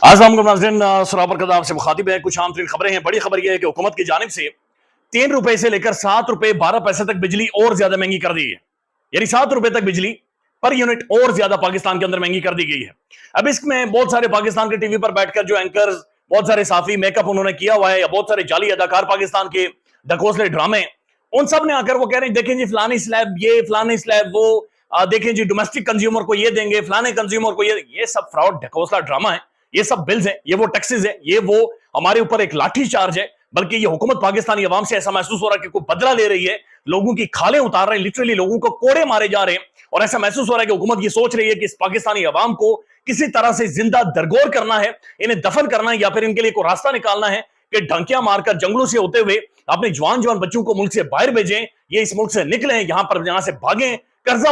से मुखातिब है। कुछ आम तरीन खबरें हैं। बड़ी खबर यह है कि हुकूमत की जानिब से 3 रुपए से लेकर 7 रुपए 12 पैसे तक बिजली और ज्यादा महंगी कर दी है। यानी 7 रुपए तक बिजली पर यूनिट और ज्यादा पाकिस्तान के अंदर महंगी कर दी गई है। अब इसमें बहुत सारे पाकिस्तान के टीवी पर बैठकर जो एंकर्स, बहुत सारे साफी मेकअप उन्होंने किया हुआ है, या बहुत सारे जाली अदाकार पाकिस्तान के ढकोसले ड्रामे, उन सब ने आकर वो कह रहे हैं देखें जी फलानी स्लैब ये, फलानी स्लैब वो, देखें जी डोमेस्टिक कंज्यूमर को ये देंगे, फलाने कंज्यूमर को ये सब फ्रॉड ढकोसला ड्रामा है। ये सब बिल्स हैं, ये वो टैक्सेस है, ये वो हमारे ऊपर एक लाठी चार्ज है। बल्कि ये हुकूमत पाकिस्तानी अवाम से ऐसा महसूस हो रहा है कि कोई बदला ले रही है, लोगों की खालें उतार रहे हैं, लिटरली लोगों को कोड़े मारे जा रहे हैं। और ऐसा महसूस हो रहा है कि हुकूमत ये सोच रही है कि इस पाकिस्तानी अवाम को किसी तरह से जिंदा दरगोर करना है, इन्हें दफन करना है, या फिर इनके लिए कोई रास्ता निकालना है कि ढंकियां मारकर जंगलों से होते हुए अपने जवान जवान बच्चों को मुल्क से बाहर भेजें, ये इस मुल्क से निकलें, यहां से भागें, कर्जा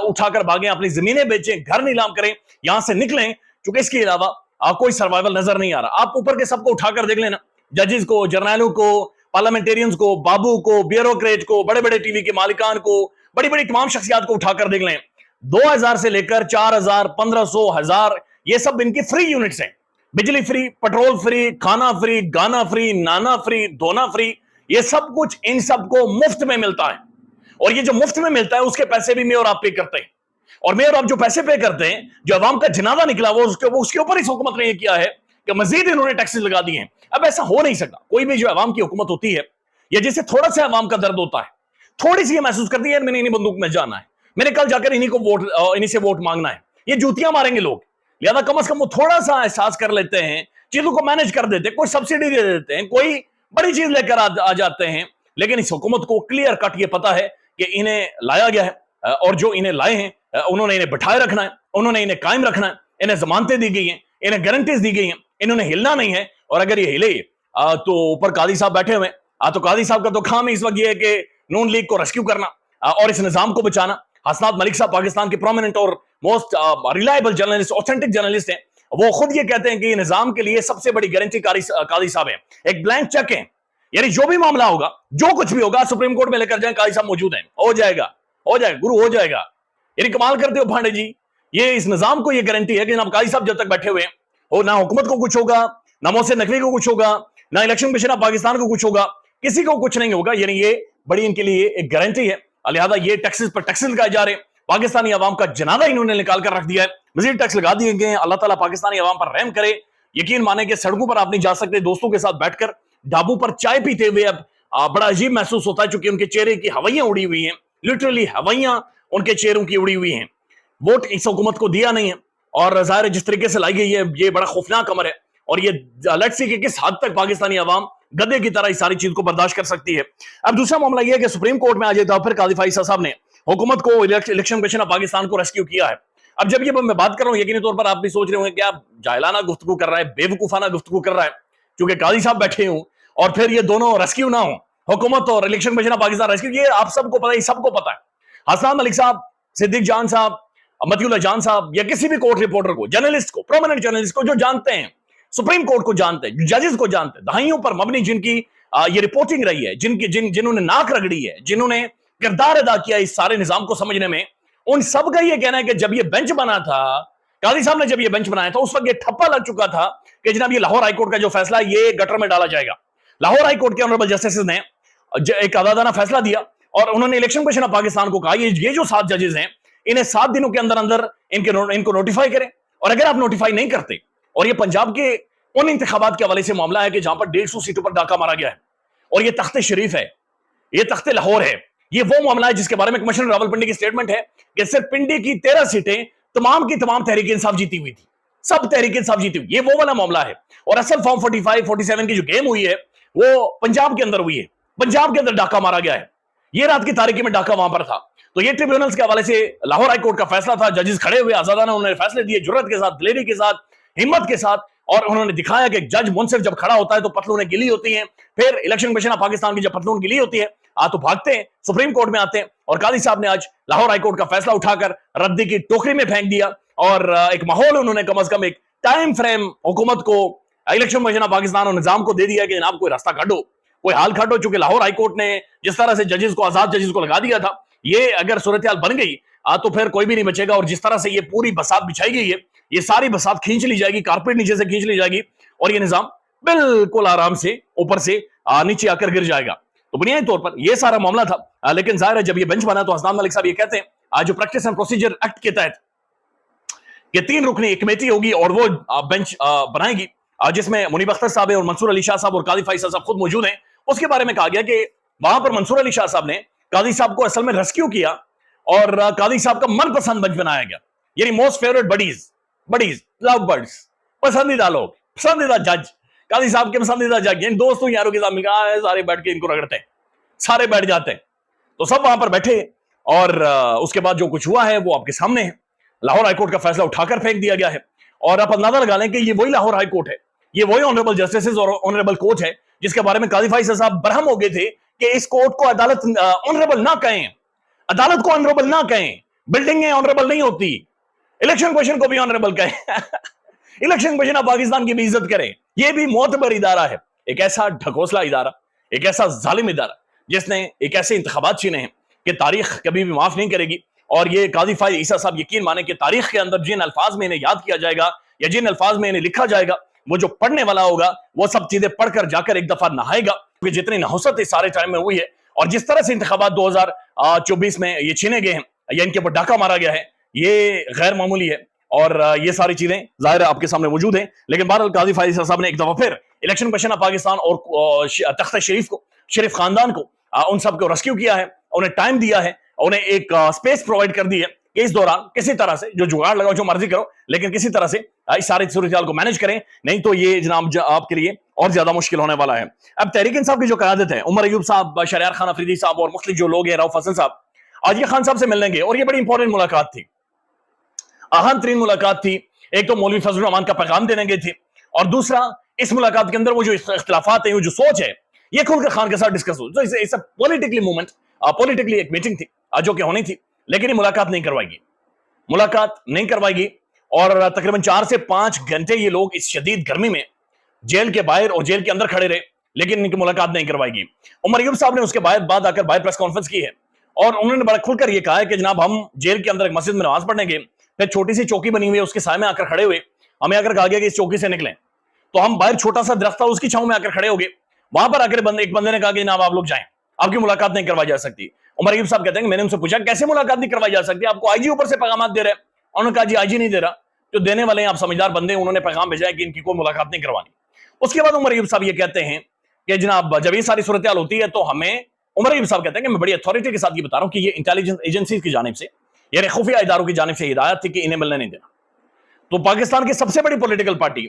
उठाकर भागें, अपनी जमीनें बेचें, घर नीलाम करें, यहां से निकलें। क्योंकि इसके अलावा कोई सर्वाइवल नजर नहीं आ रहा। आप ऊपर के सबको उठाकर देख लेना, जजेस को, जर्नैलों को, पार्लियामेंटेरियंस को, बाबू को, ब्यूरोक्रेट को, बड़े बड़े टीवी के मालिकान को, बड़ी बड़ी तमाम शख्सियात को उठाकर देख लें। 2000 से लेकर 4000, 1500, 1000, ये सब इनकी फ्री यूनिट्स हैं। बिजली फ्री, पेट्रोल फ्री, खाना फ्री, गाना फ्री, नाना फ्री, धोना फ्री, ये सब कुछ इन सबको मुफ्त में मिलता है। और ये जो मुफ्त में मिलता है उसके पैसे भी मैं और आप पे करते हैं। और मैं और आप जो पैसे पे करते हैं, जो अवाम का जनाजा निकला वो उसके ऊपर इस हुकूमत ने ये किया है कि मजीद इन्होंने टैक्सेस लगा दिए हैं। अब ऐसा हो नहीं सकता। कोई भी जो अवाम की हुकूमत होती है, या जिसे थोड़ा सा अवाम का दर्द होता है, थोड़ी सी ये महसूस करती है यार मैंने इन्हीं बंदूक में जाना है, मैंने कल जाकर इन्हीं से वोट मांगना है, ये जूतियां मारेंगे लोग, लिहाजा कम से कम वो थोड़ा सा एहसास कर लेते हैं, चीजों को मैनेज कर देते हैं, कोई सब्सिडी दे देते हैं, कोई बड़ी चीज लेकर आ जाते हैं। लेकिन इस हुकूमत को क्लियर कट ये पता है कि इन्हें लाया गया है, और जो इन्हें लाए हैं उन्होंने इन्हें बिठाए रखना है, उन्होंने इन्हें कायम रखना है, इन्हें जमानतें दी गई हैं, इन्हें गारंटीज दी गई हैं, इन्होंने हिलना नहीं है। और अगर ये हिले तो ऊपर कादी साहब बैठे हुए हैं, तो कादी साहब का तो काम इस वक्त ये है कि नून लीग को रेस्क्यू करना और इस निजाम को बचाना। हसनात मलिक साहब पाकिस्तान के प्रोमिनेंट और most reliable journalist, authentic journalist हैं। वो खुद ये कहते हैं कि निजाम के लिए सबसे बड़ी गारंटी कादी साहब है, एक ब्लैंक चेक है। यानी जो भी मामला होगा, जो कुछ भी होगा, सुप्रीम कोर्ट में लेकर जाए, कादी साहब मौजूद हैं, हो जाएगा गुरु, हो जाएगा। यानी कमाल करते हो पांडे जी, ये इस निजाम को ये गारंटी है कि जनाब काजी साहब जब तक बैठे हुए हैं, ना हुकूमत को कुछ होगा, ना मोहसिन नकवी को कुछ होगा, ना इलेक्शन कमीशन ऑफ पाकिस्तान को कुछ होगा, किसी को कुछ नहीं होगा। यानी ये बड़ी इनके लिए एक गारंटी है। लिहाजा ये टैक्सेस पर टैक्सेस लगाए जा रहे हैं। पाकिस्तानी अवाम का जनाजा इन्होंने निकाल कर रख दिया है, मजीद टैक्स लगा दिए गए हैं। अल्लाह ताला पाकिस्तानी अवाम पर रहम करे। यकीन माने कि सड़कों पर आप नहीं जा सकते, दोस्तों के साथ बैठकर ढाबों पर चाय पीते हुए अब बड़ा अजीब महसूस होता है, चूंकि उनके चेहरे की हवाइयां उड़ी हुई हैं, लिटरली हवाइयां उनके चेहरों की उड़ी हुई हैं। वोट इस हुकूमत को दिया नहीं है, और जाहिर है जिस तरीके से लाई गई है ये बड़ा खौफनाक अमर है। और ये लेट्स सी कि किस हद तक पाकिस्तानी अवाम गधे की तरह इस सारी चीज को बर्दाश्त कर सकती है। अब दूसरा मामला यह है कि सुप्रीम कोर्ट में आज एक फिर काजी फाइसा साहब ने हुकूमत को, इलेक्शन कमीशन ऑफ पाकिस्तान को रेस्क्यू किया है। अब जब ये मैं बात कर रहा हूं, यकीनी तौर पर आप भी सोच रहे होंगे कि आप जाहिलाना गुफ्तगू कर रहा है, बेवकूफाना गुफ्तगू कर रहा है, क्योंकि काजी साहब बैठे हूं और फिर ये दोनों रेस्क्यू ना हो, हुकूमत और election commission of Pakistan rescue. ये आप सबको पता है, सबको पता है। हसनात मलिक साहब, सिद्दीक जान साहब, मतीउल्लाह जान साहब, या किसी भी कोर्ट रिपोर्टर को, जर्नलिस्ट को, प्रोमिनेंट जर्नलिस्ट को जो जानते हैं, सुप्रीम कोर्ट को जानते हैं, जजेस को जानते हैं, दहाइयों पर मबनी जिनकी ये रिपोर्टिंग रही है, जिन्होंने नाक रगड़ी है, जिन्होंने किरदार अदा किया इस सारे निजाम को समझने में, उन सब का ये कहना है कि जब ये बेंच बना था, काजी साहब ने जब ये बेंच बनाया था, उस वक्त ये ठप्पा लग चुका था कि जनाब ये लाहौर हाईकोर्ट का जो फैसला ये गटर में डाला जाएगा। लाहौर हाईकोर्ट के ऑनरेबल जस्टिस ने एक अदालताना फैसला दिया और उन्होंने इलेक्शन कमीशन ऑफ पाकिस्तान को कहा ये जो 7 जजेस हैं, इन्हें 7 दिनों के अंदर अंदर इनको नोटिफाई करें। और अगर आप नोटिफाई नहीं करते, और ये पंजाब के उन इंतखाबात के हवाले से मामला है कि जहां पर 150 सीटों पर डाका मारा गया है, और ये तख्ते शरीफ है, ये तख्ते लाहौर है, ये वो मामला है जिसके बारे में कमिश्नर रावलपिंडी की स्टेटमेंट है कि सिर्फ पिंडी की 13 सीटें तमाम की तमाम तहरीक इंसाफ जीती हुई थी, सब तहरीक इंसाफ जीती हुई। ये वो वाला मामला है। और असल फॉर्म 45, 47 की जो गेम हुई है वो पंजाब के अंदर हुई है, पंजाब के अंदर डाका मारा गया है। ये रात की तारीखी में डाका वहां पर था। तो ये ट्रिब्यूनल्स के हवाले से लाहौर हाईकोर्ट का फैसला था। जजेस खड़े हुए आजादाना उन्होंने फैसले दिए, जुर्रत के साथ, दिलेरी के साथ, हिम्मत के साथ, और उन्होंने दिखाया कि जज मुंसिफ जब खड़ा होता है तो पतलूनें गिली होती हैं। फिर इलेक्शन कमीशन ऑफ पाकिस्तान की जब पतलून गिली होती है तो भागते हैं, सुप्रीम कोर्ट में आते हैं। और काजी साहब ने आज लाहौर हाईकोर्ट का फैसला उठाकर रद्दी की टोकरी में फेंक दिया, और एक माहौल उन्होंने कम से कम एक टाइम फ्रेम हुकूमत को, इलेक्शन कमीशन ऑफ पाकिस्तान और निजाम को दे दिया कि जनाब कोई रास्ता काटो, कोई हाल काटो। चूंकि लाहौर हाईकोर्ट ने जिस तरह से जजेस को, आजाद जजेस को लगा दिया था, ये अगर सूरत हाल बन गई तो फिर कोई भी नहीं बचेगा। और जिस तरह से ये पूरी बसात बिछाई गई है, یہ ساری بسات کھینچ لی جائے گی, کارپیٹ نیچے سے کھینچ لی جائے گی اور یہ نظام بالکل آرام سے اوپر سے نیچے آ کر گر جائے گا. تو بنیادی طور پر یہ سارا معاملہ تھا. لیکن ظاہر ہے جب یہ بینچ بنا تو حسنان ملک صاحب یہ کہتے ہیں جو پریکٹس اینڈ پروسیجر ایکٹ کے تحت کہ 3 رکنی ایک کمیٹی ہوگی اور وہ بینچ بنائے گی جس میں منیب اختر صاحب اور منصور علی شاہ صاحب اور قاضی فیصل صاحب خود موجود ہیں. اس کے بارے میں کہا گیا کہ وہاں پر منصور علی شاہ صاحب نے قاضی صاحب کو اصل میں ریسکیو کیا اور قاضی صاحب کا من پسند بینچ بنایا گیا, یعنی موسٹ فیوریٹ بڈیز لو برڈز, پسندیدہ لوگ, پسندیدہ جج, قاضی صاحب کے پسندیدہ جج, یعنی دوستوں یاروں کے ساتھ مل کر سارے بیٹھ کے ان کو رگڑتے ہیں, سارے بیٹھ جاتے ہیں. تو سب وہاں پر بیٹھے اور اس کے بعد جو کچھ ہوا ہے وہ آپ کے سامنے ہے. لاہور ہائی کورٹ کا فیصلہ اٹھا کر پھینک دیا گیا ہے اور آپ اندازہ لگا لیں کہ یہ وہی لاہور ہائی کورٹ ہے, یہ وہی آنریبل جسٹسز اور آنریبل کورٹ ہے جس کے بارے میں قاضی فیصل صاحب برہم ہو گئے تھے کہ اس کورٹ کو عدالت آنریبل نہ کہیں, عدالت کو آنریبل نہ کہیں, بلڈنگیں آنریبل نہیں ہوتی, الیکشن کمیشن کو بھی آنریبل کہیں الیکشن کمیشن آف پاکستان کی بھی عزت کریں. یہ بھی معتبر ادارہ ہے, ایک ایسا ڈھکوسلا ادارہ, ایک ایسا ظالم ادارہ جس نے ایک ایسے انتخابات چھینے ہیں کہ تاریخ کبھی بھی معاف نہیں کرے گی. اور یہ قاضی فائز عیسیٰ صاحب یقین مانے کہ تاریخ کے اندر جن الفاظ میں انہیں یاد کیا جائے گا یا جن الفاظ میں انہیں لکھا جائے گا, وہ جو پڑھنے والا ہوگا وہ سب چیزیں پڑھ کر جا کر ایک دفعہ نہائے گا کہ جتنی نحوست اس سارے ٹائم میں ہوئی ہے اور جس طرح سے انتخابات 2024 میں یہ چھینے گئے ہیں یا ان کے اوپر ڈاکہ مارا گیا ہے, یہ غیر معمولی ہے اور یہ ساری چیزیں ظاہر آپ کے سامنے موجود ہیں. لیکن بہرحال قاضی فائز عیسیٰ صاحب نے ایک دفعہ پھر الیکشن کمیشن آف پاکستان اور تخت شریف کو, شریف خاندان کو, ان سب کو ریسکیو کیا ہے, انہیں ٹائم دیا ہے, انہیں ایک سپیس پرووائڈ کر دی ہے کہ اس دوران کسی طرح سے جو جگاڑ لگاؤ جو مرضی کرو لیکن کسی طرح سے اس ساری صورتحال کو مینج کریں, نہیں تو یہ جناب آپ کے لیے اور زیادہ مشکل ہونے والا ہے. اب تحریک انصاف کی جو قیادت ہے, عمر ایوب صاحب, شہریار خان افریدی صاحب اور مختلف جو لوگ ہیں, رؤف حسن صاحب, آج یہ خان صاحب سے ملنے گے اور یہ بڑی امپورٹنٹ ملاقات تھی, اہم ترین ملاقات تھی. ایک تو مولوی فضل الرحمان کا پیغام دینے گئے تھے اور دوسرا اس ملاقات کے اندر وہ جو اختلافات ہیں, وہ جو سوچ ہے, یہ کھل کر خان کے ساتھ ڈسکس ہو. پولیٹیکلی موومنٹ, پولیٹیکلی ایک میٹنگ تھی جو کہ ہونی تھی, لیکن یہ ملاقات نہیں کروائے گی, ملاقات نہیں کروائے گی. اور تقریباً 4 سے 5 گھنٹے یہ لوگ اس شدید گرمی میں جیل کے باہر اور جیل کے اندر کھڑے رہے, لیکن ان کی ملاقات نہیں کروائے گی. عمر ایوب صاحب نے اس کے بعد آ کر باہر پریس کانفرنس کی ہے اور انہوں نے بڑا کھل کر یہ کہا ہے کہ جناب ہم جیل کے اندر ایک مسجد میں نماز پڑھنے گئے, پھر چھوٹی سی چوکی بنی ہوئی ہے, اس کے سائے میں آ کر کھڑے ہوئے, ہمیں آ کر کہا گیا کہ اس چوکی سے نکلیں, تو ہم باہر چھوٹا سا درخت تھا اس کی چھاؤں میں آ کر کھڑے ہو گئے. وہاں پر آ کر ایک بندے نے کہا کہ جناب آپ لوگ جائیں, آپ کی ملاقات نہیں کروائی جا سکتی. عمر ایوب صاحب کہتے ہیں کہ میں نے ان سے پوچھا کیسے ملاقات نہیں کروائی جا سکتی, آپ کو آئی جی اوپر سے پیغامات دے رہے ہیں. انہوں نے کہا جی آئی جی نہیں دے رہا, جو دینے والے ہیں آپ سمجھدار بندے, انہوں نے پیغام بھیجا ہے کہ ان کی کوئی ملاقات نہیں کروانی. اس کے بعد عمر ایوب صاحب یہ کہتے ہیں کہ جناب جب یہ ساری صورتحال ہوتی ہے تو ہمیں, عمر ایوب صاحب کہتے ہیں کہ میں بڑی اتھارٹی کے ساتھ یہ بتا رہا ہوں کہ یہ انٹیلیجنس ایجنسیز کی جانب سے, یعنی خفیہ اداروں کی جانب سے ہدایت تھی کہ انہیں ملنے نہیں دینا. تو پاکستان کی سب سے بڑی پولیٹیکل پارٹی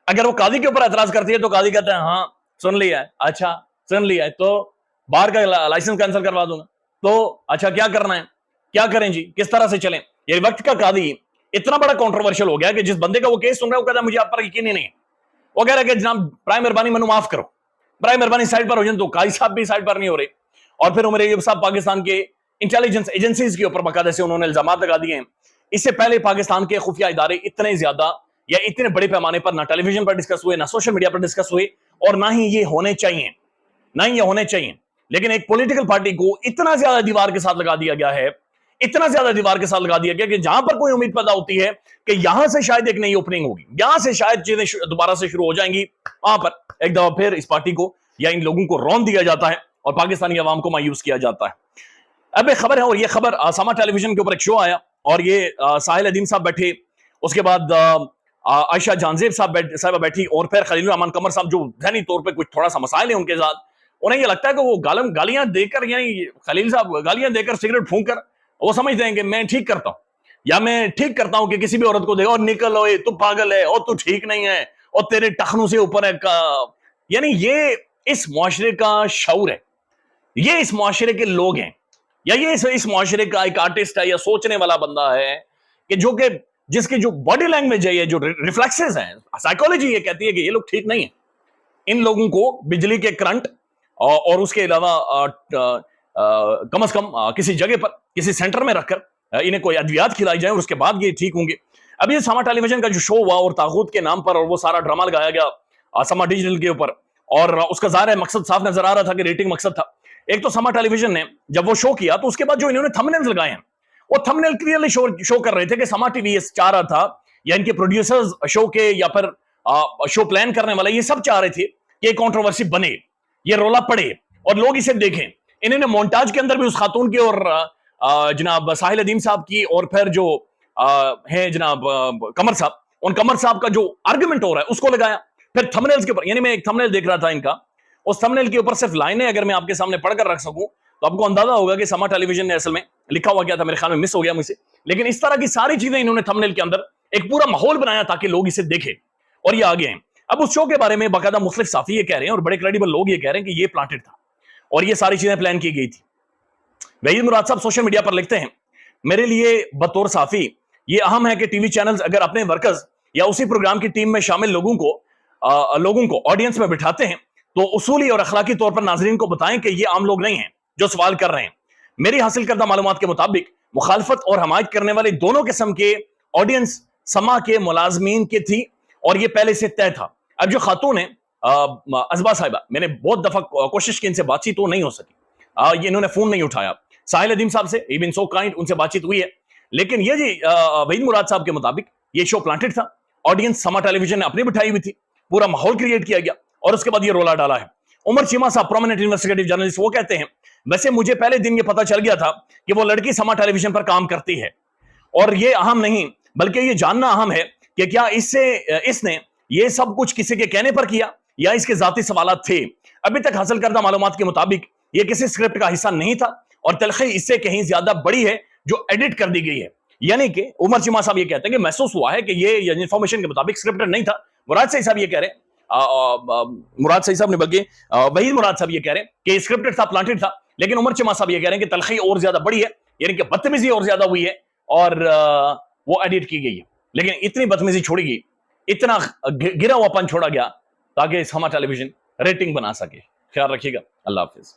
اگر وہ قاضی کے اوپر اعتراض کرتی ہے تو قاضی کہتے ہیں ہاں سن لیا ہے, اچھا سن لیا ہے, تو باہر کا لائسنس کینسل کروا دوں گا, تو اچھا کیا کرنا ہے, کیا کریں جی, کس طرح سے چلیں. یہ وقت کا قاضی اتنا بڑا کنٹروورشل ہو گیا کہ جس بندے کا وہ کیس سن رہا ہے وہ کہتا ہے مجھے آپ پر یقین ہی نہیں ہے, وہ کہہ رہا ہے کہ جناب برائے مہربانی منو معاف کرو, برائے مہربانی سائڈ پر ہو جائیں. تو قاضی صاحب بھی سائڈ پر نہیں ہو رہے اور پھر عمر ایوب صاحب پاکستان کے انٹیلیجنس ایجنسیز کے اوپر باقاعدہ سے انہوں نے الزامات لگا دیے ہیں. اس سے پہلے پاکستان کے خفیہ ادارے اتنے زیادہ یا اتنے بڑے پیمانے پر نہ ٹیلی ویژن پر ڈسکس ہوئے, نہ سوشل میڈیا پر ڈسکس ہوئے, اور نہ ہی یہ ہونے چاہیے, نہ ہی یہ ہونے چاہیے. لیکن ایک پولیٹیکل پارٹی کو اتنا زیادہ دیوار کے ساتھ لگا دیا گیا ہے, اتنا زیادہ دیوار کے ساتھ لگا دیا گیا کہ جہاں پر کوئی امید پیدا ہوتی ہے کہ یہاں سے شاید ایک نئی اوپننگ ہوگی, یہاں سے شاید چیزیں دوبارہ سے شروع ہو جائیں گی, وہاں پر ایک دفعہ پھر اس پارٹی کو یا ان لوگوں کو رون دیا جاتا ہے اور پاکستانی عوام کو مایوس کیا جاتا ہے. اب ایک خبر ہے, اور یہ خبر ساما ٹیلی ویژن کے اوپر ایک شو آیا اور یہ ساحل ادیم صاحب بیٹھے, اس کے بعد عائشہ جانزیب صاحبہ بیٹھی, اور پھر خلیل الرحمان قمر صاحب جو ذہنی طور پہ کچھ تھوڑا سا مسائل ہیں ان کے ساتھ, انہیں یہ لگتا ہے کہ وہ گالیاں دے کر, یعنی خلیل صاحب گالیاں دے کر سگریٹ پھونک کر وہ سمجھتے ہیں کہ میں ٹھیک کرتا ہوں, یا میں ٹھیک کرتا ہوں کہ کسی بھی عورت کو دے اور نکل ہوئے تو پاگل ہے اور تو ٹھیک نہیں ہے اور تیرے ٹخنوں سے اوپر ہے. یعنی یہ اس معاشرے کا شعور ہے, یہ اس معاشرے کے لوگ ہیں, یا یہ اس معاشرے کا ایک آرٹسٹ ہے یا سوچنے والا بندہ ہے کہ جس کی جو باڈی لینگویج ہے, یہ جو ریفلیکسز ہیں, سائیکالوجی یہ کہتی ہے کہ یہ لوگ ٹھیک نہیں ہیں. ان لوگوں کو بجلی کے کرنٹ اور اس کے علاوہ کم از کم کسی جگہ پر کسی سینٹر میں رکھ کر انہیں کوئی ادویات کھلائی جائیں اور اس کے بعد یہ ٹھیک ہوں گے. اب یہ ساما ٹیلی ویژن کا جو شو ہوا اور طاغوت کے نام پر اور وہ سارا ڈرامہ لگایا گیا ساما ڈیجیٹل کے اوپر, اور اس کا ظاہر ہے مقصد صاف نظر آ رہا تھا کہ ریٹنگ مقصد تھا. ایک تو ساما ٹیلی ویژن نے جب وہ شو کیا تو اس کے بعد جو انہوں نے تھمبنیلز لگائے ہیں وہ تھمبنیل کلیئرلی شو کر رہے تھے کہ ساما ٹی وی چاہ رہا تھا या इनके प्रोड्यूसर्स शो के या फिर शो प्लान करने वाले, ये सब चाह रहे थे कि ये कंट्रोवर्सी बने, ये रोला पड़े और लोग इसे देखें। इन्होंने मोन्टाज के अंदर भी उस खातून की और जनाब साहिल अदीम साहब की और फिर जो है जनाब कमर साहब, उन कमर साहब का जो आर्गुमेंट हो रहा है उसको लगाया। फिर थंबनेल्स के ऊपर, यानी मैं एक थंबनेल देख रहा था इनका, उस थंबनेल के ऊपर सिर्फ लाइनें अगर मैं आपके सामने पढ़कर रख सकूं तो आपको अंदाजा होगा कि समा टेलीविजन ने असल में लिखा हुआ क्या था, मेरे ख्याल में मिस हो गया मुझसे। लेकिन इस तरह की सारी चीजें इन्होंने थंबनेल के अंदर एक पूरा माहौल बनाया ताकि लोग इसे देखें और ये आगे हैं। अब उस शो के बारे में बाकायदा मुख्तलिफ साफी ये कह रहे हैं और बड़े क्रेडिबल लोग ये कह रहे हैं कि ये प्लांटेड था और ये सारी चीजें प्लान की गई थी। वहीद मुराद साहब सोशल मीडिया पर लिखते हैं, मेरे लिए बतौर साफी ये अहम है कि टीवी चैनल्स अगर अपने वर्कर्स या उसी प्रोग्राम की टीम में शामिल लोगों को ऑडियंस में बिठाते हैं तो उसूली और अखलाकी तौर पर नाजरीन को बताएं कि ये आम लोग नहीं हैं जो सवाल कर रहे हैं। मेरी हासिल करदा मालूमात के मुताबिक मुखालफत और हमायत करने वाले दोनों किस्म के ऑडियंस समा के मुलाजमीन के थी और ये पहले से तय था। अब जो खातून है अजबा साहिबा, मैंने बहुत दफा कोशिश की इनसे बातचीत तो नहीं हो सकी, ये इन्होंने फोन नहीं उठाया। साहिल अदीम साहब से इवन सो काइंड, उनसे बातचीत हुई है, लेकिन ये जी वहीद मुराद साहब के मुताबिक ये शो प्लांटेड था। ऑडियंस समा टेलीविजन ने अपनी बिठाई हुई थी, पूरा माहौल क्रिएट किया गया और उसके बाद ये रोला डाला है। उमर चीमा साहब प्रोमिनेंट इन्वेस्टिगेटिव जर्नलिस्ट, वो कहते हैं वैसे मुझे पहले दिन ये पता चल गया था कि वो लड़की समा टेलीविजन पर काम करती है और ये अहम नहीं बल्कि ये जानना अहम है कि क्या इसने ये सब कुछ किसी के कहने पर किया या इसके जाती सवालात थे। अभी तक हासिल करदा मालूमात के मुताबिक ये किसी स्क्रिप्ट का हिस्सा नहीं था और तलखी इससे कहीं ज्यादा बड़ी है जो एडिट कर दी गई है। यानी कि उमर चीमा साहब ये कहते हैं कि महसूस हुआ है कि ये इंफॉर्मेशन के मुताबिक स्क्रिप्टेड नहीं था। मुराद सईद साहब ये कह रहे हैं, मुराद सईद साहब ने बल्कि वहीद मुराद साहब ये कह रहे हैं कि स्क्रिप्टेड था, प्लांटेड था, लेकिन उमर चीमा साहब ये कह रहे हैं कि तलखी और ज्यादा बड़ी है, यानी कि बदतमीजी और ज्यादा हुई है और वो एडिट की गई है। लेकिन इतनी बदतमीजी छोड़ी गई, इतना गिरा हुआपन छोड़ा गया ताकि समा टेलीविजन रेटिंग बना सके। ख्याल रखिएगा, अल्लाह हाफिज।